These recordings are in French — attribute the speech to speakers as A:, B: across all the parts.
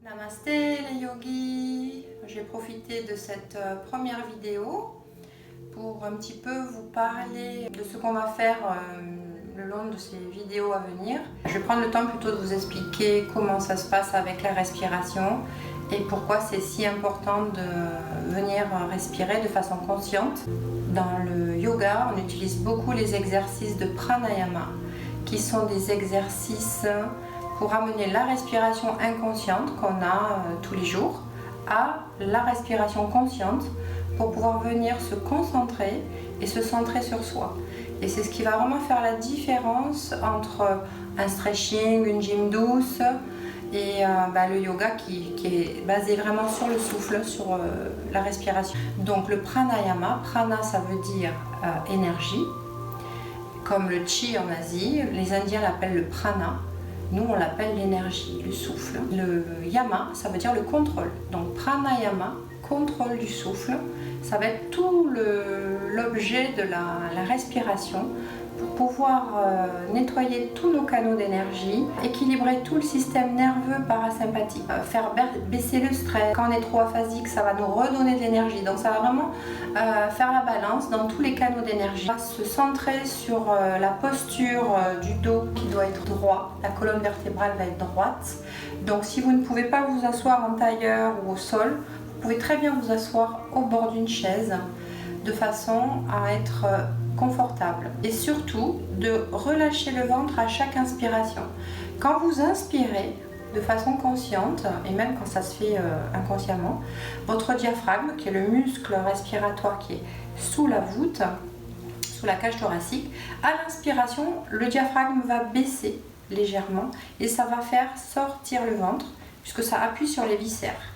A: Namasté les yogis, j'ai profité de cette première vidéo pour un petit peu vous parler de ce qu'on va faire le long de ces vidéos à venir. Je vais prendre le temps plutôt de vous expliquer comment ça se passe avec la respiration et pourquoi c'est si important de venir respirer de façon consciente. Dans le yoga, on utilise beaucoup les exercices de pranayama qui sont des exercices pour amener la respiration inconsciente qu'on a tous les jours à la respiration consciente pour pouvoir venir se concentrer et se centrer sur soi. Et c'est ce qui va vraiment faire la différence entre un stretching, une gym douce et le yoga qui est basé vraiment sur le souffle, sur la respiration. Donc le pranayama, prana ça veut dire énergie, comme le chi en Asie, les Indiens l'appellent le prana. Nous, on l'appelle l'énergie, le souffle. Le yama, ça veut dire le contrôle. Donc, pranayama, contrôle du souffle, ça va être tout l'objet de la respiration pour pouvoir nettoyer tous nos canaux d'énergie, équilibrer tout le système nerveux parasympathique, faire baisser le stress. Quand on est trop aphasique, ça va nous redonner de l'énergie. Donc, ça va vraiment faire la balance dans tous les canaux d'énergie. On va se centrer sur la posture du dos qui doit être droit. La colonne vertébrale va être droite. Donc, si vous ne pouvez pas vous asseoir en tailleur ou au sol, vous pouvez très bien vous asseoir au bord d'une chaise de façon à être confortable et surtout de relâcher le ventre à chaque inspiration. Quand vous inspirez de façon consciente et même quand ça se fait inconsciemment, votre diaphragme, qui est le muscle respiratoire qui est sous la voûte, sous la cage thoracique, à l'inspiration, le diaphragme va baisser légèrement et ça va faire sortir le ventre puisque ça appuie sur les viscères.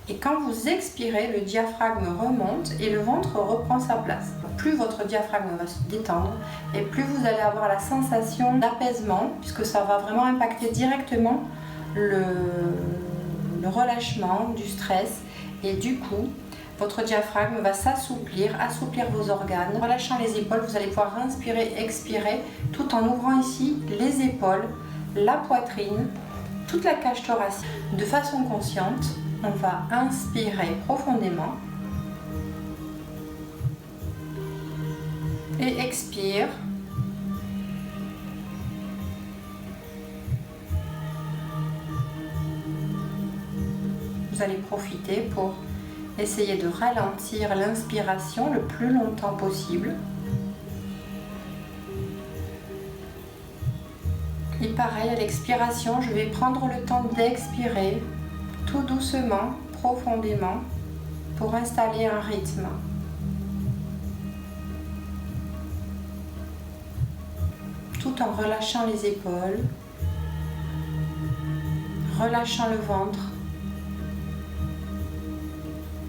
A: Et quand vous expirez, le diaphragme remonte et le ventre reprend sa place. Plus votre diaphragme va se détendre et plus vous allez avoir la sensation d'apaisement puisque ça va vraiment impacter directement le relâchement du stress et du coup, votre diaphragme va s'assouplir, assouplir vos organes. En relâchant les épaules, vous allez pouvoir inspirer, expirer tout en ouvrant ici les épaules, la poitrine, toute la cage thoracique. De façon consciente, on va inspirer profondément et expire. Vous allez profiter pour essayer de ralentir l'inspiration le plus longtemps possible. Et pareil, à l'expiration, je vais prendre le temps d'expirer tout doucement, profondément, pour installer un rythme. Tout en relâchant les épaules, relâchant le ventre.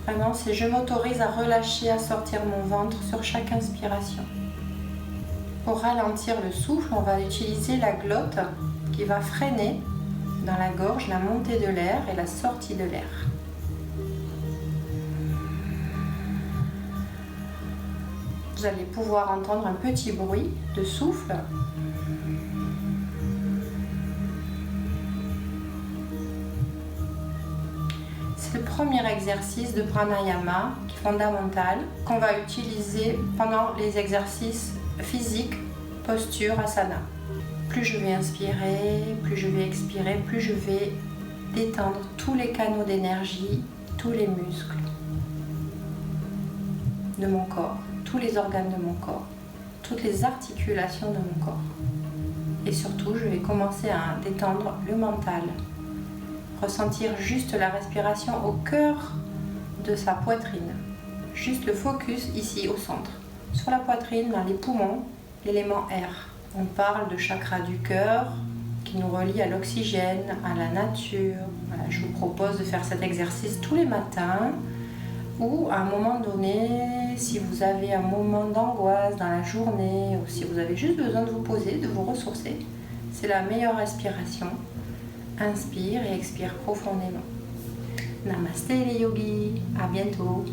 A: Vraiment, c'est je m'autorise à relâcher, à sortir mon ventre sur chaque inspiration. Pour ralentir le souffle, on va utiliser la glotte qui va freiner dans la gorge la montée de l'air et la sortie de l'air. Vous allez pouvoir entendre un petit bruit de souffle. C'est le premier exercice de pranayama qui est fondamental qu'on va utiliser pendant les exercices physiques, posture, asana. Plus je vais inspirer, plus je vais expirer, plus je vais détendre tous les canaux d'énergie, tous les muscles de mon corps, tous les organes de mon corps, toutes les articulations de mon corps. Et surtout, je vais commencer à détendre le mental, ressentir juste la respiration au cœur de sa poitrine, juste le focus ici au centre, sur la poitrine, dans les poumons, l'élément air. On parle de chakra du cœur qui nous relie à l'oxygène, à la nature. Voilà, je vous propose de faire cet exercice tous les matins ou à un moment donné, si vous avez un moment d'angoisse dans la journée ou si vous avez juste besoin de vous poser, de vous ressourcer, c'est la meilleure respiration. Inspire et expire profondément. Namasté les yogis, à bientôt.